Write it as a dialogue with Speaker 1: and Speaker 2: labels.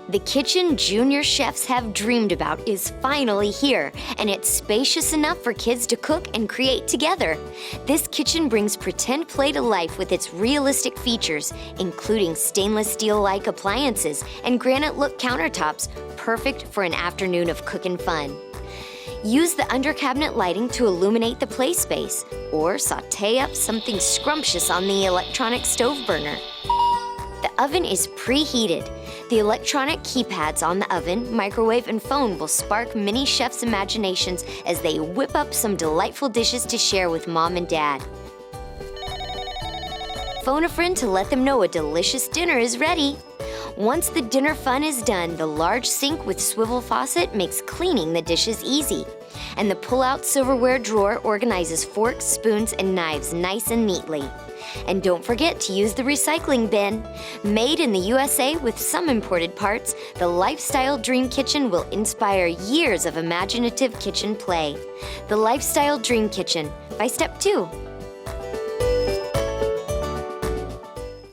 Speaker 1: The kitchen junior chefs have dreamed about is finally here, and it's spacious enough for kids to cook and create together. This kitchen brings pretend play to life with its realistic features, including stainless steel-like appliances and granite-look countertops, perfect for an afternoon of cooking fun. Use the under-cabinet lighting to illuminate the play space, or sauté up something scrumptious on the electronic stove burner. The oven is preheated. The electronic keypads on the oven, microwave, and phone will spark many chefs' imaginations as they whip up some delightful dishes to share with mom and dad. Phone a friend to let them know a delicious dinner is ready. Once the dinner fun is done, the large sink with swivel faucet makes cleaning the dishes easy. And the pull-out silverware drawer organizes forks, spoons, and knives nice and neatly. And don't forget to use the recycling bin. Made in the USA with some imported parts, the Lifestyle Dream Kitchen will inspire years of imaginative kitchen play. The Lifestyle Dream Kitchen by Step 2.